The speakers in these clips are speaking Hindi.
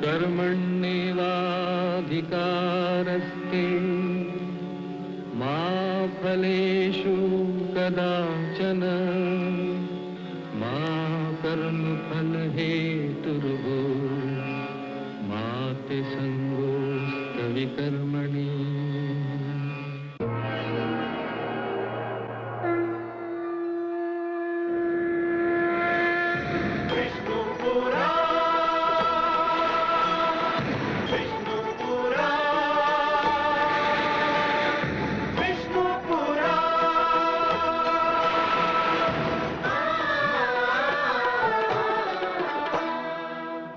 कर्मण्येवाधिकारस्ते मा फलेषु कदाचन मा कर्मफलहेतुर्भो मा ते संगोऽस्त्वविकर्मणि।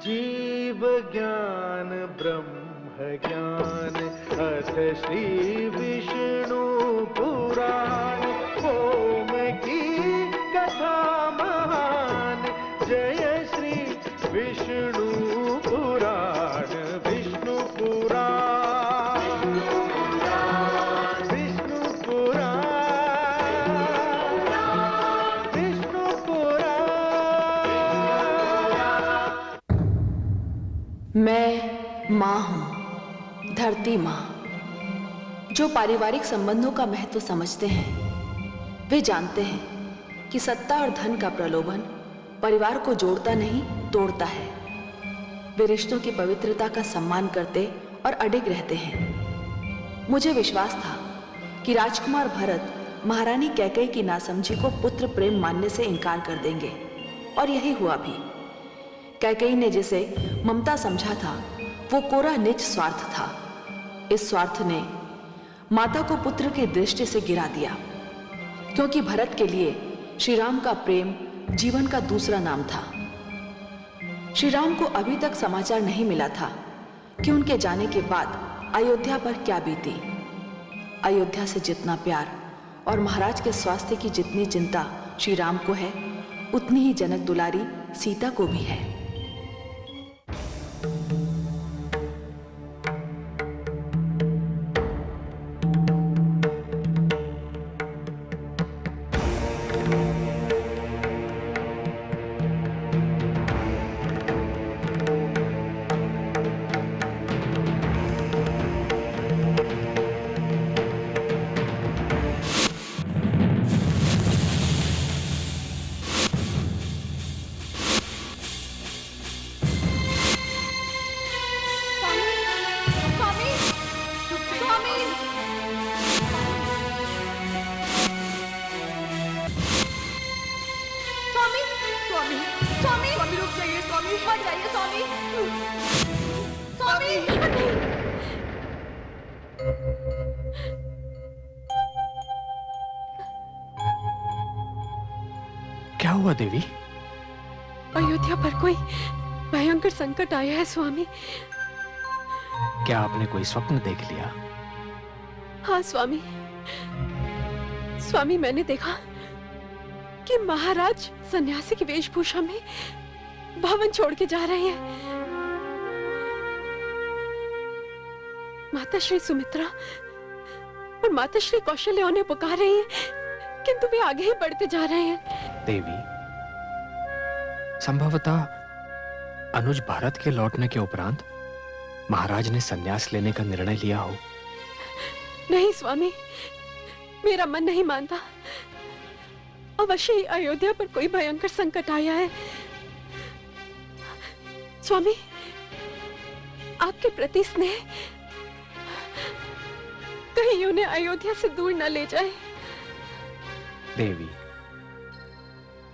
जीव ज्ञान ब्रह्म ज्ञान अथ श्री विष्णु पुराण ओम की कथा महान जय श्री विष्णु पुराण विष्णु पुराण विष्णु पुराण विष्णु पुराण। मैं माँ हूँ, धरती माँ। जो पारिवारिक संबंधों का महत्व समझते हैं वे जानते हैं कि सत्ता और धन का प्रलोभन परिवार को जोड़ता नहीं तोड़ता है। वे रिश्तों की पवित्रता का सम्मान करते और अडिग रहते हैं। मुझे विश्वास था कि राजकुमार भरत महारानी कैकेयी की नासमझी को पुत्र प्रेम मानने से इनकार कर देंगे, और यही हुआ भी। कैकेयी ने जिसे ममता समझा था वो कोरा नीच स्वार्थ था। इस स्वार्थ ने माता को पुत्र की दृष्टि से गिरा दिया, क्योंकि भरत के लिए श्री राम का प्रेम जीवन का दूसरा नाम था। श्री राम को अभी तक समाचार नहीं मिला था कि उनके जाने के बाद अयोध्या पर क्या बीती। अयोध्या से जितना प्यार और महाराज के स्वास्थ्य की जितनी चिंता श्री राम को है, उतनी ही जनक दुलारी सीता को भी है। क्या हुआ देवी? अयोध्या पर कोई भयंकर संकट आया है स्वामी। क्या आपने कोई स्वप्न देख लिया? हाँ स्वामी। स्वामी, मैंने देखा कि महाराज सन्यासी की वेशभूषा में भवन छोड़ के जा रहे हैं। माता श्री सुमित्रा और माता श्री कौशल्या उन्हें पुकार रही हैं, किंतु वे आगे ही बढ़ते जा रहे हैं। देवी, संभवतः अनुज भारत के लौटने के उपरांत महाराज ने संन्यास लेने का निर्णय लिया हो। नहीं स्वामी, मेरा मन नहीं मानता। अवश्य ही अयोध्या पर कोई भयंकर संकट आया है। स्वामी, आपके प्रति स्नेह कहीं उन्हें अयोध्या से दूर न ले जाए। देवी,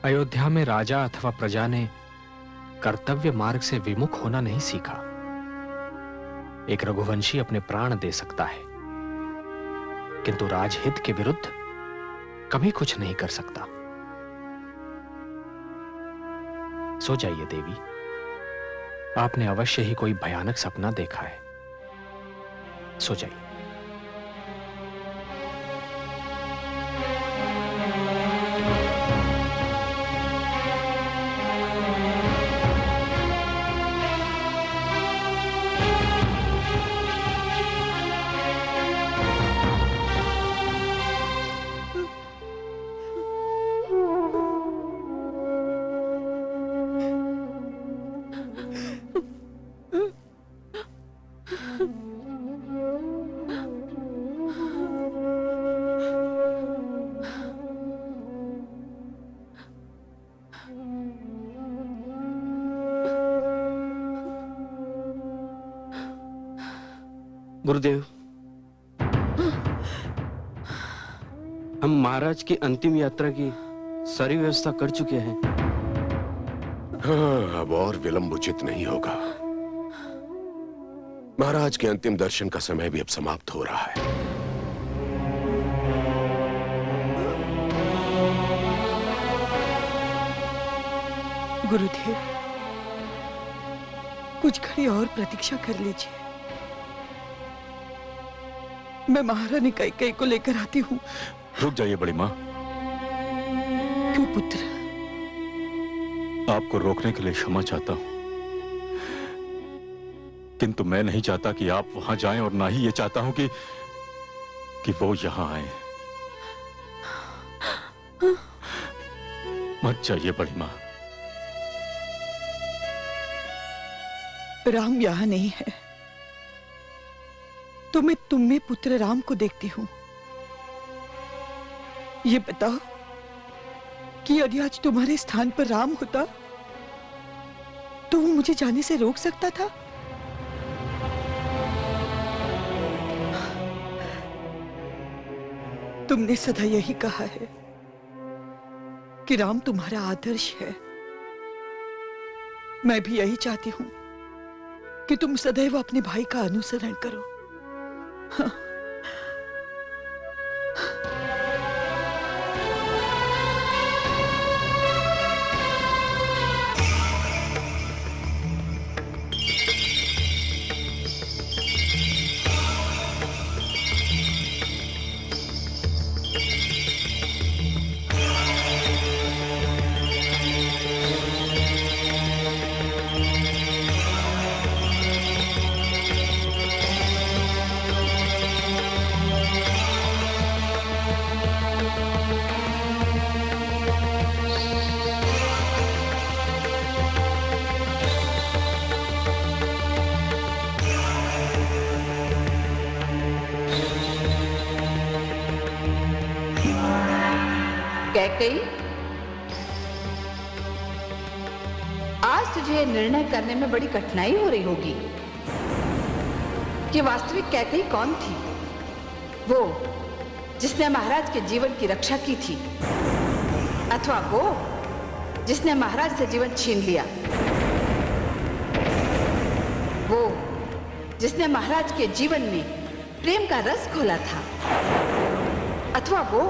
अयोध्या में राजा अथवा प्रजा ने कर्तव्य मार्ग से विमुख होना नहीं सीखा। एक रघुवंशी अपने प्राण दे सकता है, किंतु राजहित के विरुद्ध कभी कुछ नहीं कर सकता। सो जाइए देवी, आपने अवश्य ही कोई भयानक सपना देखा है। सो जाइए। गुरुदेव, हम महाराज की अंतिम यात्रा की सारी व्यवस्था कर चुके हैं। हाँ, अब और विलंब उचित नहीं होगा। महाराज के अंतिम दर्शन का समय भी अब समाप्त हो रहा है। गुरुदेव, कुछ घड़ी और प्रतीक्षा कर लीजिए। मैं महारानी कैकेयी को लेकर आती हूँ। रुक जाइए बड़ी माँ। क्यों पुत्र? आपको रोकने के लिए क्षमा चाहता हूँ, किंतु मैं नहीं चाहता कि आप वहां जाएं और ना ही ये चाहता हूं कि वो यहां आए। मत जाइए बड़ी माँ। राम यहाँ नहीं है तो मैं तुम में पुत्र राम को देखती हूँ। ये बताओ कि यदि आज तुम्हारे स्थान पर राम होता तो वो मुझे जाने से रोक सकता था? तुमने सदा यही कहा है कि राम तुम्हारा आदर्श है। मैं भी यही चाहती हूं कि तुम सदैव अपने भाई का अनुसरण करो। हाँ। कैकेयी, आज तुझे निर्णय करने में बड़ी कठिनाई हो रही होगी कि वास्तविक कैकेयी कौन थी। वो जिसने महाराज के जीवन की रक्षा की थी, अथवा वो जिसने महाराज से जीवन छीन लिया। वो जिसने महाराज के जीवन में प्रेम का रस घोला था, अथवा वो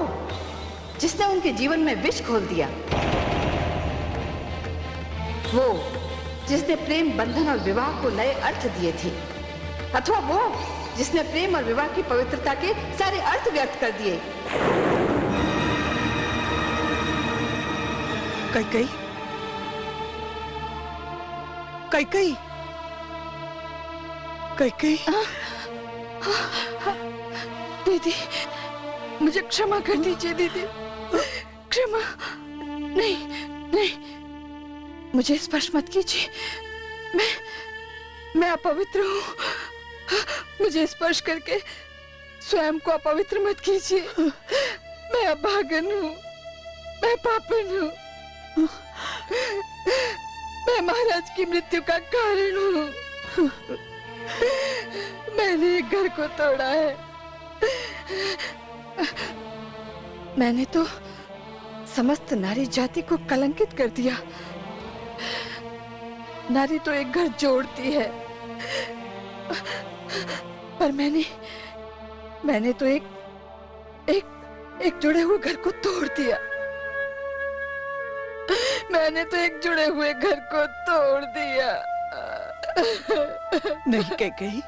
जिसने उनके जीवन में विष घोल दिया। वो जिसने प्रेम बंधन और विवाह को नए अर्थ दिए थे, अथवा वो जिसने प्रेम और विवाह की पवित्रता के सारे अर्थ व्यक्त कर दिए। कैकेयी, कैकेयी, कैकेयी। दीदी, मुझे क्षमा कर दीजिए दीदी, क्षमा। नहीं नहीं, मुझे स्पर्श मत कीजिए। मैं अपवित्र हूँ। मुझे स्पर्श करके स्वयं को अपवित्र मत कीजिए। मैं अभागन हूँ, मैं पापन हूँ, मैं महाराज की मृत्यु का कारण हूँ। मैंने एक घर को तोड़ा है। मैंने तो समस्त नारी जाति को कलंकित कर दिया। नारी तो एक घर जोड़ती है, पर मैंने तो एक जुड़े हुए घर को तोड़ दिया। मैंने तो एक जुड़े हुए घर को तोड़ दिया। नहीं कैकेयी,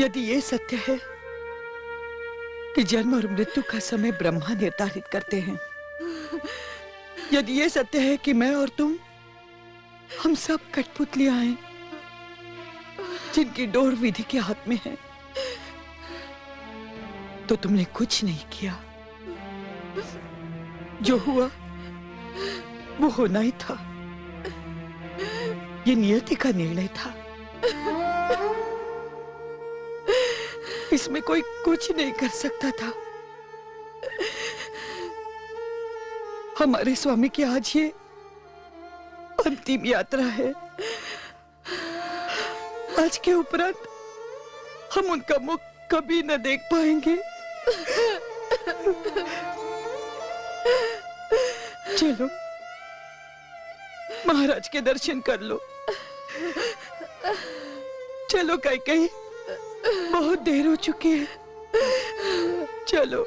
यदि ये सत्य है कि जन्म और मृत्यु का समय ब्रह्मा निर्धारित करते हैं, यदि ये सत्य है कि मैं और तुम हम सब कठपुतलियां हैं जिनकी डोर विधि के हाथ में है, तो तुमने कुछ नहीं किया। जो हुआ वो होना ही था। ये नियति का निर्णय था। इसमें कोई कुछ नहीं कर सकता था। हमारे स्वामी की आज ये अंतिम यात्रा है। आज के उपरांत हम उनका मुख कभी न देख पाएंगे। चलो महाराज के दर्शन कर लो। चलो कैकेयी, बहुत देर हो चुकी है। चलो।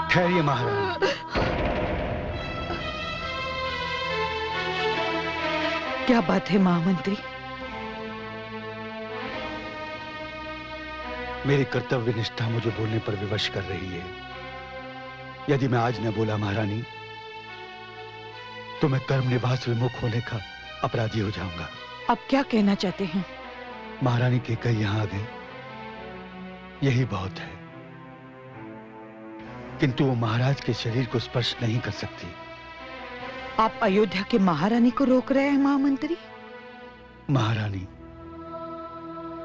ठहरिए महारानी। क्या बात है महामंत्री? मेरी कर्तव्य निष्ठा मुझे बोलने पर विवश कर रही है। यदि मैं आज न बोला महारानी, तो मैं कर्म निवास विमुख होने का अपराधी हो जाऊंगा। आप क्या कहना चाहते हैं? महारानी कैकेयी यहां आ गई, यही बहुत है। किंतु वो महाराज के शरीर को स्पर्श नहीं कर सकती। आप अयोध्या के महारानी को रोक रहे हैं महामंत्री? महारानी,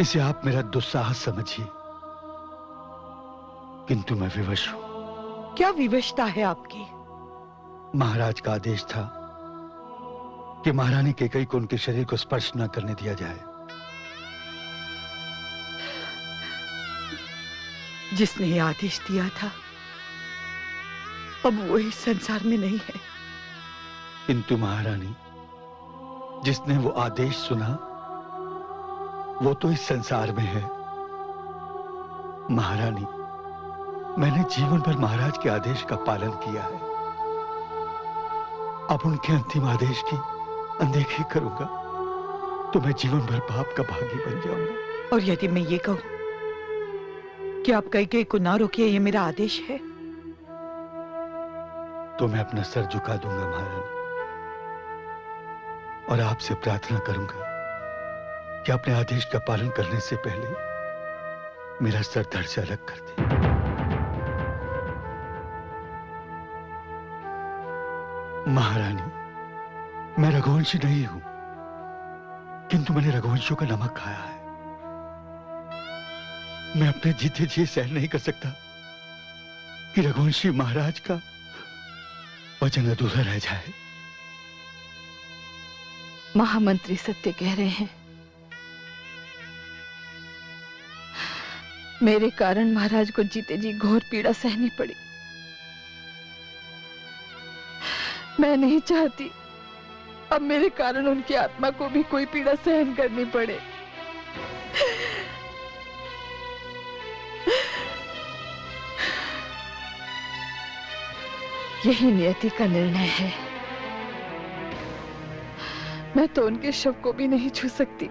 इसे आप मेरा दुस्साहस समझिए, किंतु मैं विवश हूं। क्या विवशता है आपकी? महाराज का आदेश था कि महारानी कैकेयी को उनके शरीर को स्पर्श न करने दिया जाए। जिसने ये आदेश दिया था, अब वो इस संसार में नहीं है। किंतु महारानी, जिसने वो आदेश सुना, वो तो इस संसार में है। महारानी, मैंने जीवन भर महाराज के आदेश का पालन किया है। अब उनके अंतिम आदेश की अनदेखी करूंगा तो मैं जीवन भर पाप का भागी बन जाऊंगा। और यदि मैं ये कहूं कि आप कैकेयी को ना रोकिए, ये मेरा आदेश है, तो मैं अपना सर झुका दूंगा महारानी, और आपसे प्रार्थना करूंगा कि अपने आदेश का पालन करने से पहले मेरा सर धड़ से अलग कर दे। महारानी, मैं रघुवंशी नहीं हूं, किंतु मैंने रघुवंशियों का नमक खाया है। मैं अपने जीते जी सहन नहीं कर सकता कि रघुवंशी महाराज का वचन अधूरा रह जाए। महामंत्री सत्य कह रहे हैं। मेरे कारण महाराज को जीते जी घोर पीड़ा सहनी पड़ी। मैं नहीं चाहती अब मेरे कारण उनकी आत्मा को भी कोई पीड़ा सहन करनी पड़े। यही नियति का निर्णय है। मैं तो उनके शव को भी नहीं छू सकती।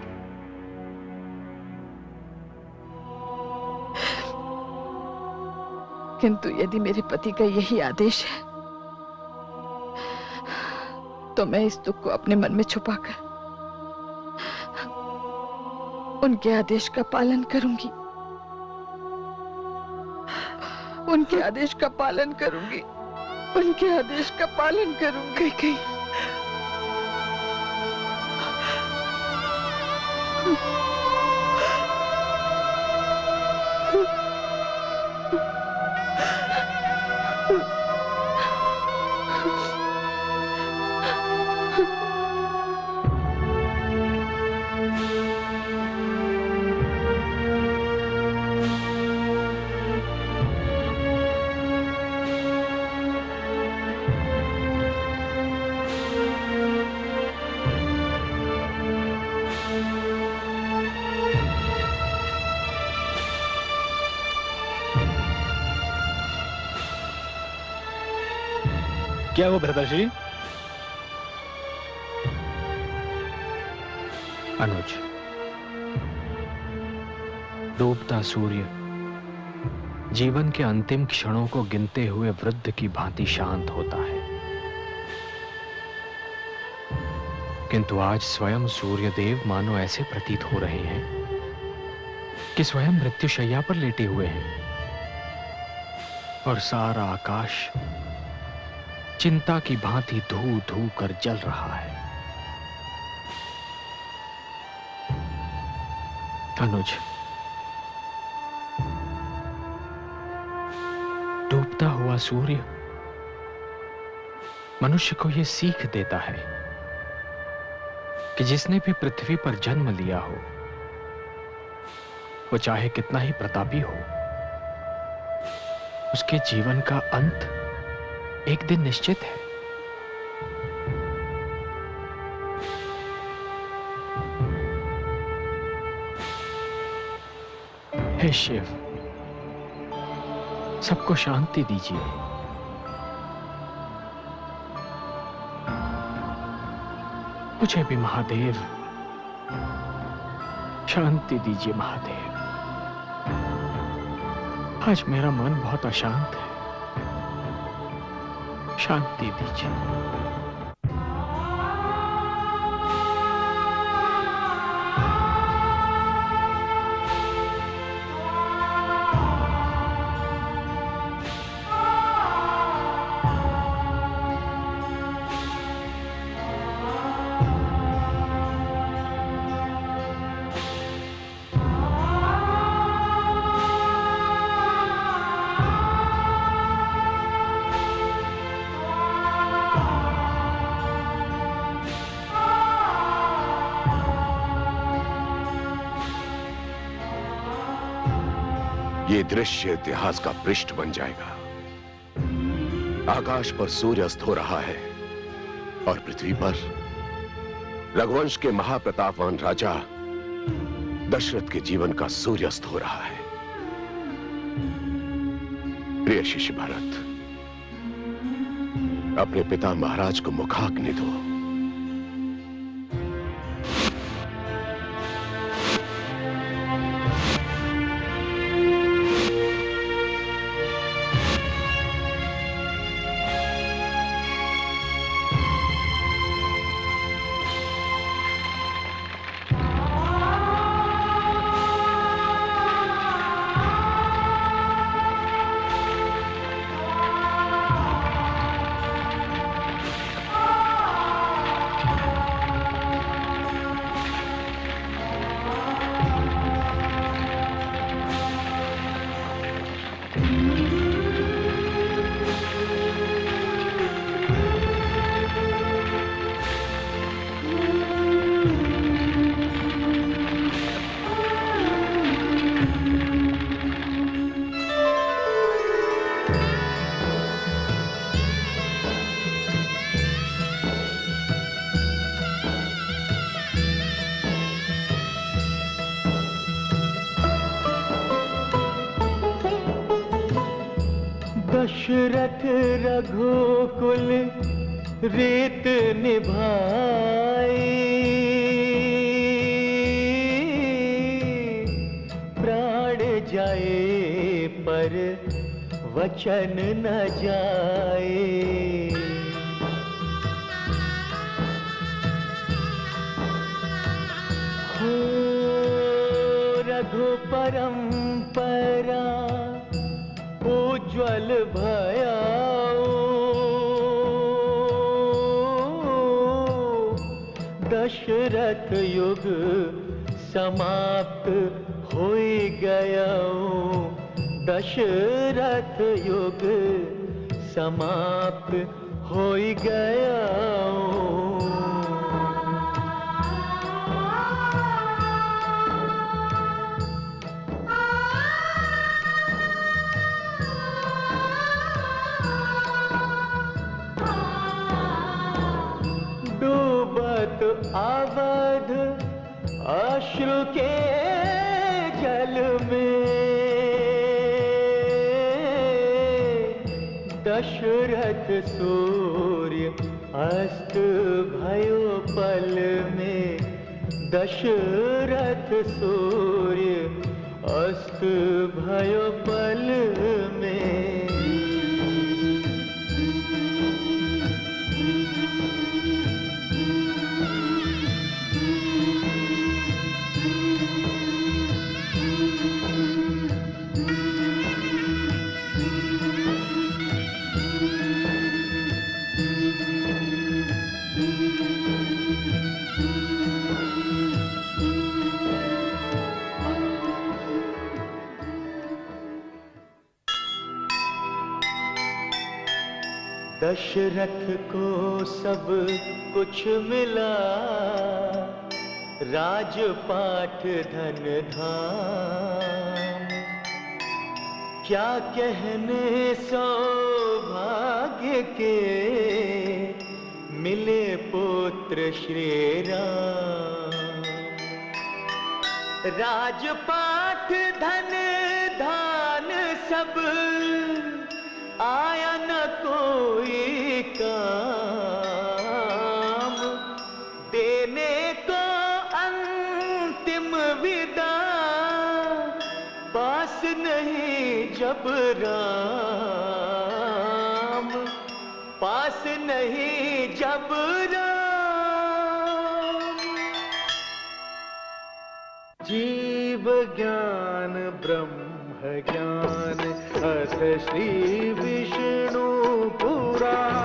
किंतु यदि मेरे पति का यही आदेश है, तो मैं इस दुख को अपने मन में छुपाकर उनके आदेश का पालन करूंगी। उनके आदेश का पालन करूंगी। उनके आदेश का पालन करूंगी। कैकेयी, क्या वो भ्राताश्री? अनुज, डूबता सूर्य जीवन के अंतिम क्षणों को गिनते हुए वृद्ध की भांति शांत होता है, किंतु आज स्वयं सूर्यदेव मानो ऐसे प्रतीत हो रहे हैं कि स्वयं मृत्युशैया पर लेटे हुए हैं और सारा आकाश चिंता की भांति धू धू कर जल रहा है। अनुज, डूबता हुआ सूर्य मनुष्य को यह सीख देता है कि जिसने भी पृथ्वी पर जन्म लिया हो, वो चाहे कितना ही प्रतापी हो, उसके जीवन का अंत एक दिन निश्चित है। हे शिव, सबको शांति दीजिए। मुझे भी महादेव शांति दीजिए। महादेव, आज मेरा मन बहुत अशांत है, शांति दीजिए। ये दृश्य इतिहास का पृष्ठ बन जाएगा। आकाश पर सूर्य अस्त हो रहा है और पृथ्वी पर रघुवंश के महाप्रतापवान राजा दशरथ के जीवन का सूर्यास्त हो रहा है। प्रिय शिष्य भरत, अपने पिता महाराज को मुखाग्नि दो। दशरथ रघुकुल रीत निभाई, प्राण जाए पर वचन न जाए। हो रघु परंपरा उज्ज्वल भयाओ, दशरथ युग समाप्त हो गया। दशरथ युग समाप्त हो गया। अवध अश्रु के जल में, दशरथ सो अस्त भयो पल में दशरथ सूर्य, अस्त भयो पल में। दशरथ को सब कुछ मिला, राजपाट धन धाम। क्या कहने सौभाग्य के, मिले पुत्र श्री राम। राजपाट धन धान सब, आया न कोई काम। देने को अंतिम विदा, पास नहीं जब राम, पास नहीं जब राम। जीव ज्ञान ब्रह्म ज्ञान, अथ श्री विष्णु पुराण।